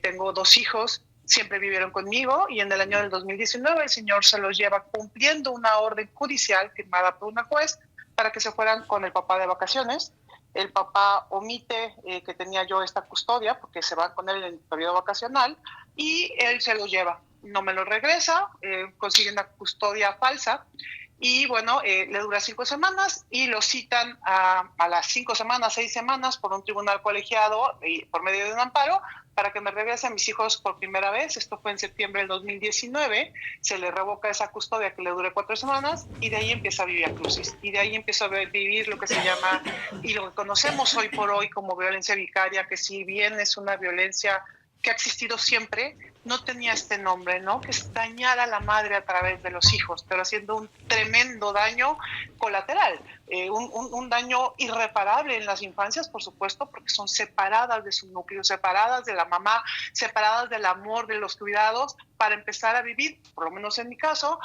tengo dos hijos. Siempre vivieron conmigo y en el año del 2019 el señor se los lleva cumpliendo una orden judicial firmada por una juez para que se fueran con el papá de vacaciones. El papá omite que tenía yo esta custodia porque se va con él en el periodo vacacional y él se los lleva. No me lo regresa, consigue una custodia falsa y bueno, le dura 5 semanas y lo citan a las 5 semanas, 6 semanas por un tribunal colegiado por medio de un amparo para que me regrese a mis hijos por primera vez. Esto fue en septiembre del 2019. Se le revoca esa custodia que le dure 4 semanas y de ahí empieza a vivir Crucis. Y de ahí empiezo a vivir lo que se llama y lo que conocemos hoy por hoy como violencia vicaria, que si bien es una violencia que ha existido siempre, no tenía este nombre, ¿no? Que es dañar a la madre a través de los hijos, pero haciendo un tremendo daño colateral, un daño irreparable en las infancias, por supuesto, porque son separadas de su núcleo, separadas de la mamá, separadas del amor, de los cuidados, para empezar a vivir, por lo menos en mi caso,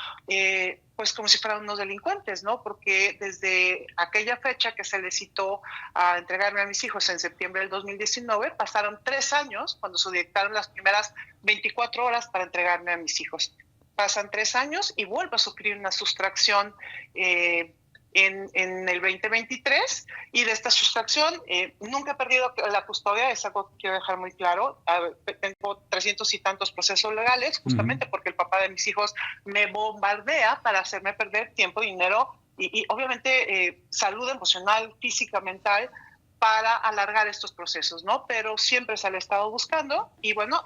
pues como si fueran unos delincuentes, ¿no? Porque desde aquella fecha que se les citó a entregarme a mis hijos en septiembre del 2019, pasaron 3 años cuando se dictaron las primeras 24 horas para entregarme a mis hijos. Pasan 3 años y vuelvo a sufrir una sustracción en el 2023 y de esta sustracción nunca he perdido la custodia, es algo que quiero dejar muy claro. Tengo 300 y tantos procesos legales justamente porque el papá de mis hijos me bombardea para hacerme perder tiempo, dinero y obviamente salud emocional, física, mental para alargar estos procesos, ¿no? Pero siempre se le ha estado buscando y bueno,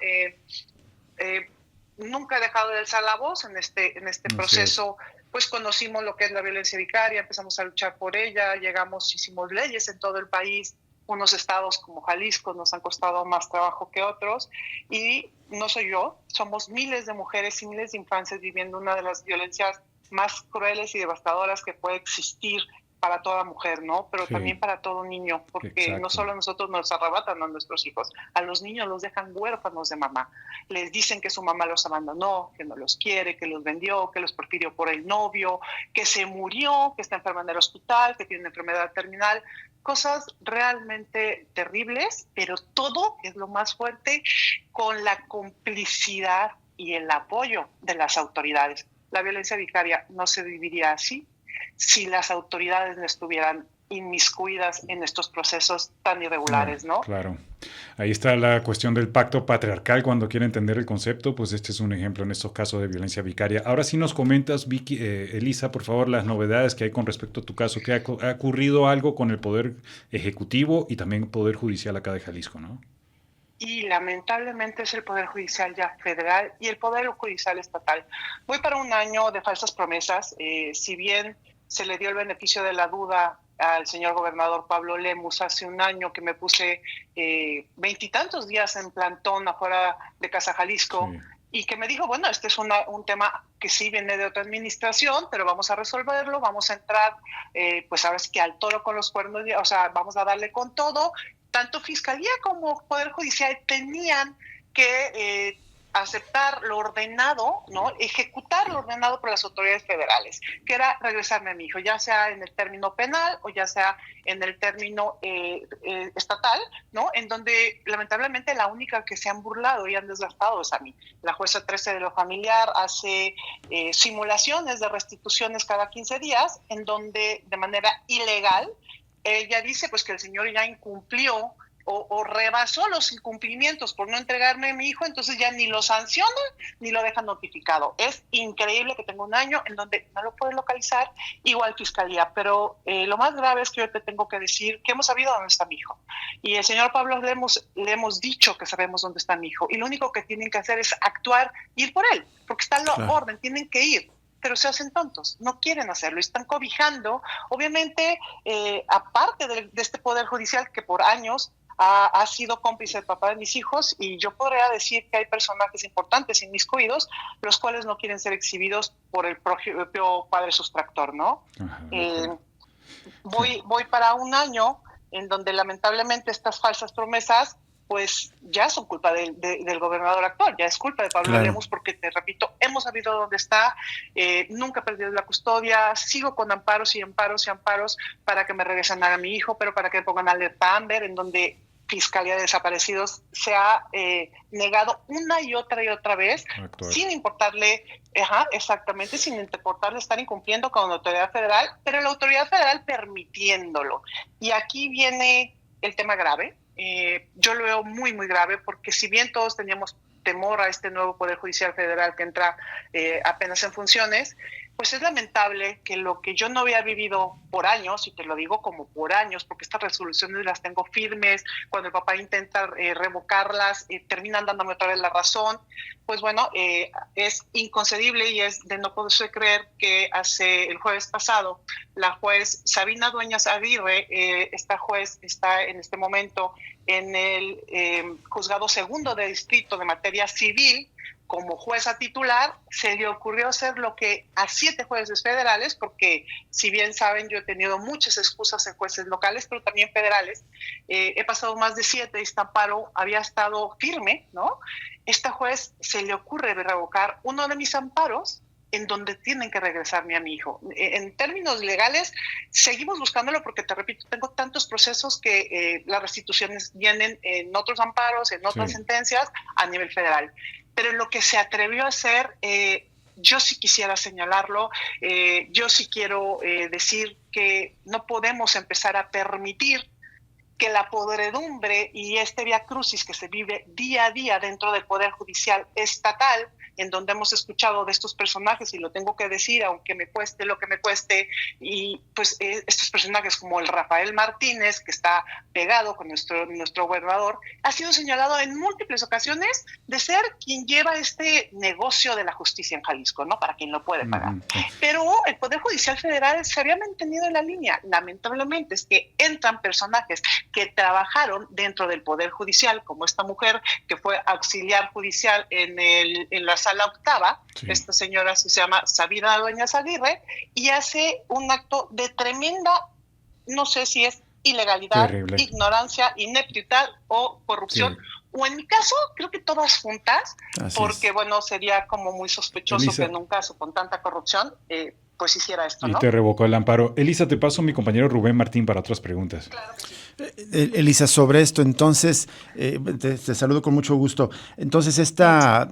nunca he dejado de alzar la voz en este proceso. Pues conocimos lo que es la violencia vicaria, empezamos a luchar por ella, hicimos leyes en todo el país, unos estados como Jalisco nos han costado más trabajo que otros y no soy yo, somos miles de mujeres y miles de infancias viviendo una de las violencias más crueles y devastadoras que puede existir para toda mujer, ¿no? Pero también para todo niño, porque no solo a nosotros nos arrebatan a nuestros hijos, a los niños los dejan huérfanos de mamá. Les dicen que su mamá los abandonó, que no los quiere, que los vendió, que los prefirió por el novio, que se murió, que está enferma en el hospital, que tiene una enfermedad terminal. Cosas realmente terribles, pero todo es lo más fuerte con la complicidad y el apoyo de las autoridades. La violencia vicaria no se viviría así si las autoridades no estuvieran inmiscuidas en estos procesos tan irregulares, ¿no? Claro. Ahí está la cuestión del pacto patriarcal. Cuando quiere entender el concepto, pues este es un ejemplo en estos casos de violencia vicaria. Ahora sí nos comentas, Vicky, Elisa, por favor, las novedades que hay con respecto a tu caso. ¿Que ha ocurrido algo con el Poder Ejecutivo y también Poder Judicial acá de Jalisco, no? Y lamentablemente es el Poder Judicial ya federal y el Poder Judicial estatal. Voy para un año de falsas promesas. Si bien se le dio el beneficio de la duda al señor gobernador Pablo Lemus hace un año que me puse 20 y tantos días en plantón afuera de Casa Jalisco y que me dijo, bueno, este es un tema que sí viene de otra administración, pero vamos a resolverlo, vamos a entrar, pues ahora sí que al toro con los cuernos, o sea, vamos a darle con todo. Tanto Fiscalía como Poder Judicial tenían que aceptar lo ordenado, ¿no? Ejecutar lo ordenado por las autoridades federales, que era regresarme a mi hijo, ya sea en el término penal o ya sea en el término estatal, ¿no? En donde lamentablemente la única que se han burlado y han desgastado es a mí. La jueza 13 de lo familiar hace simulaciones de restituciones cada 15 días, en donde de manera ilegal ella dice pues que el señor ya incumplió o rebasó los incumplimientos por no entregarme a mi hijo, entonces ya ni lo sancionan ni lo dejan notificado. Es increíble que tengo un año en donde no lo pueden localizar, igual fiscalía, pero lo más grave es que yo te tengo que decir que hemos sabido dónde está mi hijo. Y el señor Pablo le hemos dicho que sabemos dónde está mi hijo, y lo único que tienen que hacer es actuar, ir por él, porque está en la orden, tienen que ir. Pero se hacen tontos, no quieren hacerlo, están cobijando, obviamente, aparte de este Poder Judicial que por años ha sido cómplice del papá de mis hijos, y yo podría decir que hay personajes importantes inmiscuidos, los cuales no quieren ser exhibidos por el propio padre sustractor, ¿no? Voy para un año en donde lamentablemente estas falsas promesas pues ya son culpa del gobernador actual, ya es culpa de Pablo Lemus, porque te repito, hemos sabido dónde está, nunca he perdido la custodia, sigo con amparos y amparos y amparos para que me regresen a mi hijo, pero para que me pongan alerta Amber, en donde Fiscalía de Desaparecidos se ha negado una y otra vez, sin importarle, exactamente, sin importarle estar incumpliendo con la autoridad federal, pero la autoridad federal permitiéndolo. Y aquí viene el tema grave. Yo lo veo muy, muy grave, porque si bien todos teníamos temor a este nuevo Poder Judicial Federal que entra apenas en funciones, pues es lamentable que lo que yo no había vivido por años, y te lo digo como por años, porque estas resoluciones las tengo firmes, cuando el papá intenta revocarlas, terminan dándome otra vez la razón, pues bueno, es inconcebible y es de no poderse creer que el jueves pasado, la juez Sabina Dueñas Aguirre, esta juez está en este momento en el Juzgado Segundo de Distrito de Materia Civil, como jueza titular, se le ocurrió hacer lo que a 7 jueces federales, porque si bien saben, yo he tenido muchas excusas en jueces locales, pero también federales, he pasado más de 7, este amparo había estado firme, ¿no? Esta juez se le ocurre revocar uno de mis amparos, en donde tienen que regresarme a mi hijo. En términos legales, seguimos buscándolo, porque te repito, tengo tantos procesos que las restituciones vienen en otros amparos, en otras sentencias a nivel federal. Pero lo que se atrevió a hacer, yo sí quisiera señalarlo, yo sí quiero decir que no podemos empezar a permitir que la podredumbre y este viacrucis que se vive día a día dentro del Poder Judicial estatal, en donde hemos escuchado de estos personajes, y lo tengo que decir, aunque me cueste lo que me cueste, y pues estos personajes como el Rafael Martínez, que está pegado con nuestro gobernador, ha sido señalado en múltiples ocasiones de ser quien lleva este negocio de la justicia en Jalisco, ¿no? Para quien lo puede pagar. Pero el Poder Judicial Federal se había mantenido en la línea. Lamentablemente es que entran personajes que trabajaron dentro del Poder Judicial, como esta mujer que fue auxiliar judicial en la Sala Octava, esta señora se llama Sabina Dueñas Aguirre, y hace un acto de tremenda, no sé si es ilegalidad, ignorancia, ineptitud o corrupción, o en mi caso, creo que todas juntas, porque bueno, sería como muy sospechoso, Elisa, que en un caso con tanta corrupción, pues hiciera esto, ¿no? Y te revocó el amparo. Elisa, te paso a mi compañero Rubén Martín para otras preguntas. Claro que sí. Elisa, sobre esto, entonces, te saludo con mucho gusto. Entonces, esta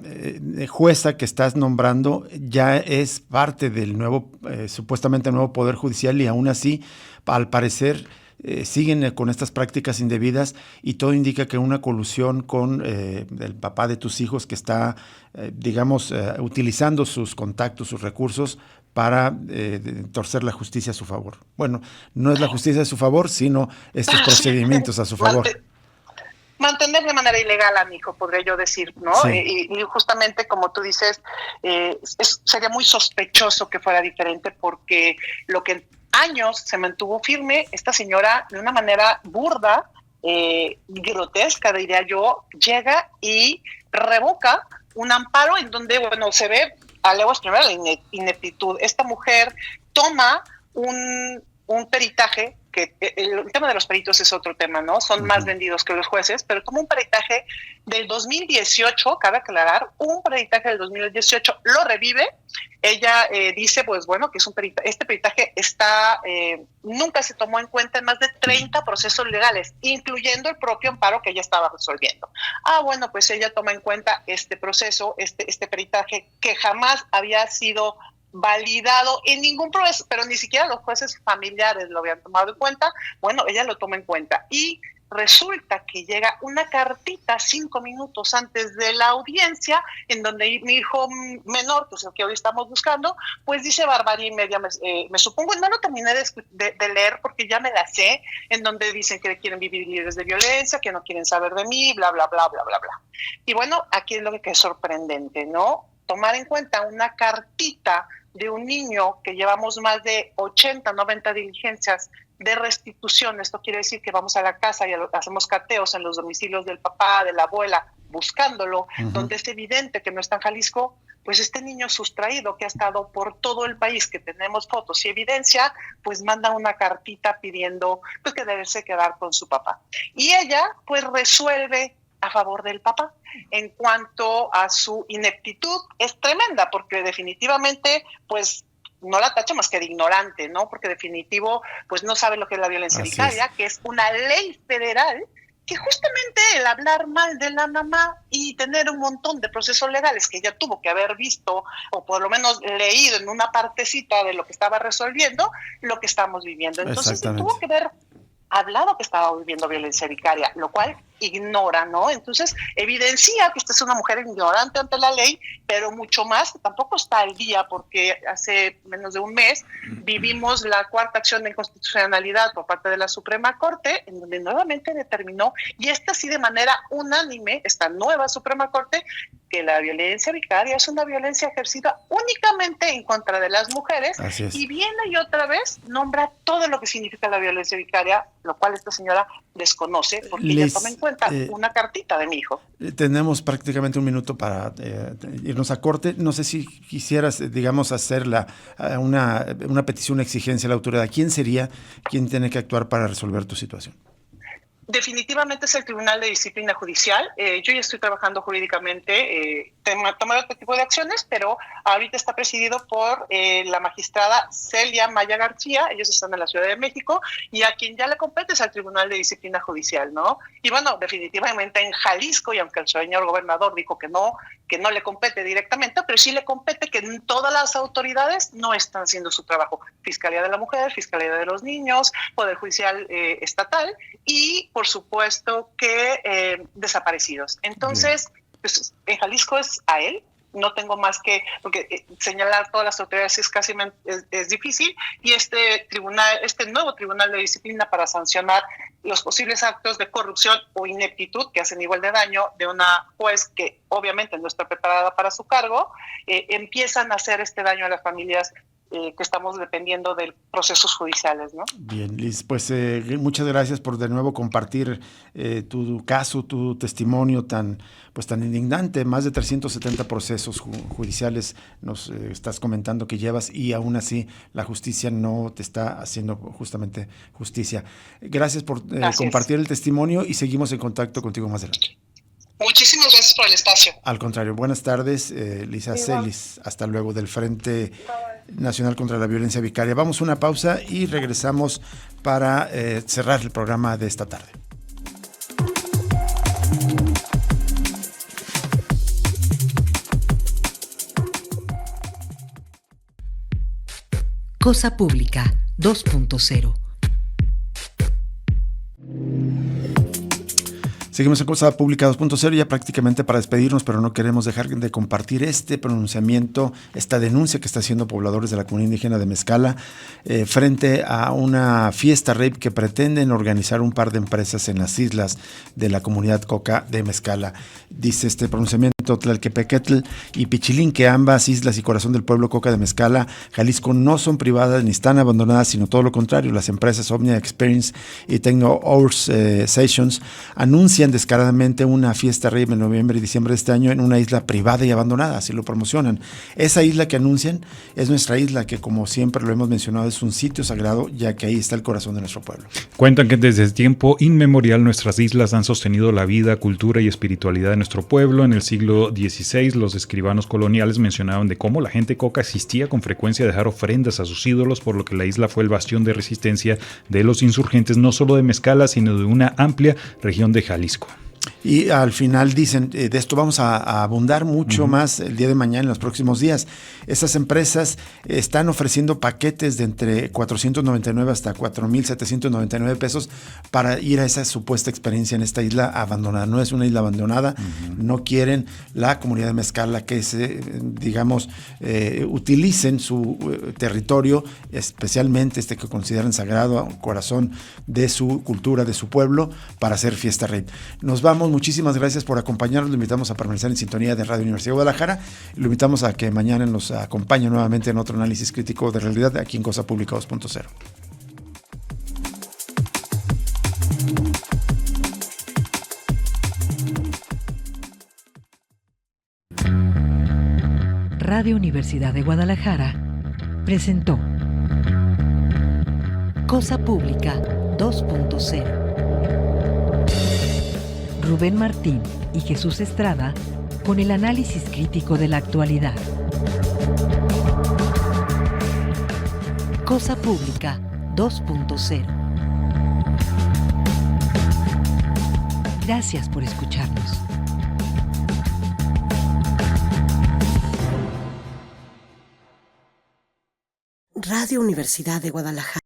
jueza que estás nombrando ya es parte del nuevo, supuestamente nuevo Poder Judicial, y aún así, al parecer, siguen con estas prácticas indebidas, y todo indica que una colusión con el papá de tus hijos, que está, utilizando sus contactos, sus recursos, para torcer la justicia a su favor. Bueno, no es la justicia a su favor, sino estos procedimientos a su favor. Mantener de manera ilegal a mi hijo, podría yo decir, ¿no? Sí. Y justamente como tú dices, sería muy sospechoso que fuera diferente, porque lo que en años se mantuvo firme, esta señora de una manera burda, grotesca, diría yo, llega y revoca un amparo en donde, bueno, se ve a leguas primero la ineptitud. Esta mujer toma un peritaje porque el tema de los peritos es otro tema, ¿no? Son más vendidos que los jueces, pero tomó un peritaje del 2018, cabe aclarar, un peritaje del 2018, lo revive. Ella dice, pues bueno, que es este peritaje nunca se tomó en cuenta en más de 30 procesos legales, incluyendo el propio amparo que ella estaba resolviendo. Bueno, pues ella toma en cuenta este proceso, este peritaje que jamás había sido validado en ningún proceso, pero ni siquiera los jueces familiares lo habían tomado en cuenta. Bueno, ella lo toma en cuenta y resulta que llega una cartita 5 minutos antes de la audiencia en donde mi hijo menor, que es el que hoy estamos buscando, pues dice barbarie y media, me supongo, no lo terminé de leer porque ya me la sé, en donde dicen que quieren vivir libres de violencia, que no quieren saber de mí, bla, bla, bla, bla, bla, bla. Y bueno, aquí es lo que es sorprendente, ¿no? Tomar en cuenta una cartita de un niño que llevamos más de 80, 90 diligencias de restitución. Esto quiere decir que vamos a la casa y hacemos cateos en los domicilios del papá, de la abuela, buscándolo, donde es evidente que no está en Jalisco. Pues este niño sustraído que ha estado por todo el país, que tenemos fotos y evidencia, pues manda una cartita pidiendo pues que debe quedar con su papá. Y ella pues resuelve a favor del papá. En cuanto a su ineptitud, es tremenda, porque definitivamente, pues, no la tacha más que de ignorante, ¿no? Porque definitivo, pues, no sabe lo que es la violencia vicaria, que es una ley federal que justamente el hablar mal de la mamá y tener un montón de procesos legales que ella tuvo que haber visto o por lo menos leído en una partecita de lo que estaba resolviendo, lo que estamos viviendo. Entonces, tuvo que haber hablado que estaba viviendo violencia vicaria, lo cual ignora, ¿no? Entonces, evidencia que esta es una mujer ignorante ante la ley, pero mucho más, que tampoco está al día, porque hace menos de un mes vivimos la cuarta acción de inconstitucionalidad por parte de la Suprema Corte, en donde nuevamente determinó, y esta sí de manera unánime, esta nueva Suprema Corte, que la violencia vicaria es una violencia ejercida únicamente en contra de las mujeres, y viene y otra vez nombra todo lo que significa la violencia vicaria, lo cual esta señora desconoce, porque ella toma en cuenta una cartita de mi hijo. Tenemos prácticamente un minuto para irnos a corte. No sé si quisieras, digamos, hacer una petición, una exigencia a la autoridad. ¿Quién sería quien tiene que actuar para resolver tu situación? Definitivamente es el Tribunal de Disciplina Judicial. Yo ya estoy trabajando jurídicamente, tomar otro tipo de acciones, pero ahorita está presidido por la magistrada Celia Maya García. Ellos están en la Ciudad de México y a quien ya le compete es al Tribunal de Disciplina Judicial, ¿no? Y bueno, definitivamente en Jalisco, y aunque el señor gobernador dijo que no le compete directamente, pero sí le compete que todas las autoridades no están haciendo su trabajo. Fiscalía de la Mujer, Fiscalía de los Niños, Poder Judicial Estatal y, por supuesto, que desaparecidos. Entonces, pues, en Jalisco es a él. No tengo más que, porque señalar todas las autoridades es difícil, y este nuevo tribunal de disciplina para sancionar los posibles actos de corrupción o ineptitud que hacen igual de daño de una juez que obviamente no está preparada para su cargo, empiezan a hacer este daño a las familias que estamos dependiendo de procesos judiciales, ¿no? Bien, Liz, pues muchas gracias por de nuevo compartir tu caso, tu testimonio tan indignante. Más de 370 procesos judiciales nos estás comentando que llevas, y aún así la justicia no te está haciendo justamente justicia. Gracias por compartir el testimonio y seguimos en contacto contigo más adelante. Muchísimas gracias por el espacio. Al contrario, buenas tardes, Lisa Celis, hasta luego, del Frente Nacional contra la Violencia Vicaria. Vamos a una pausa y regresamos para cerrar el programa de esta tarde. Cosa Pública 2.0. Seguimos en Cosa Pública 2.0 ya prácticamente para despedirnos, pero no queremos dejar de compartir este pronunciamiento, esta denuncia que está haciendo pobladores de la comunidad indígena de Mezcala frente a una fiesta rape que pretenden organizar un par de empresas en las islas de la comunidad Coca de Mezcala. Dice este pronunciamiento: Tlalquepequetl y Pichilín, que ambas islas y corazón del pueblo Coca de Mezcala, Jalisco, no son privadas ni están abandonadas, sino todo lo contrario. Las empresas Omnia Experience y Techno Hours Sessions anuncian descaradamente una fiesta rave en noviembre y diciembre de este año en una isla privada y abandonada, así lo promocionan. Esa isla que anuncian es nuestra isla, que como siempre lo hemos mencionado, es un sitio sagrado, ya que ahí está el corazón de nuestro pueblo. Cuentan que desde tiempo inmemorial nuestras islas han sostenido la vida, cultura y espiritualidad de nuestro pueblo. En el siglo XVI, los escribanos coloniales mencionaban de cómo la gente coca asistía con frecuencia a dejar ofrendas a sus ídolos, por lo que la isla fue el bastión de resistencia de los insurgentes, no solo de Mezcala, sino de una amplia región de Jalisco. Y al final dicen, de esto vamos a abundar mucho más el día de mañana, en los próximos días. Esas empresas están ofreciendo paquetes de entre 499 hasta 4,799 pesos para ir a esa supuesta experiencia en esta isla abandonada. No es una isla abandonada, no quieren la comunidad de Mezcala que utilicen su territorio, especialmente este que consideran sagrado, corazón de su cultura, de su pueblo, para hacer fiesta rave. Nos vamos, muchísimas gracias por acompañarnos, lo invitamos a permanecer en sintonía de Radio Universidad de Guadalajara, lo invitamos a que mañana nos acompañe nuevamente en otro análisis crítico de realidad aquí en Cosa Pública 2.0. Radio Universidad de Guadalajara presentó Cosa Pública 2.0. Rubén Martín y Jesús Estrada con el análisis crítico de la actualidad. Cosa Pública 2.0. Gracias por escucharnos. Radio Universidad de Guadalajara.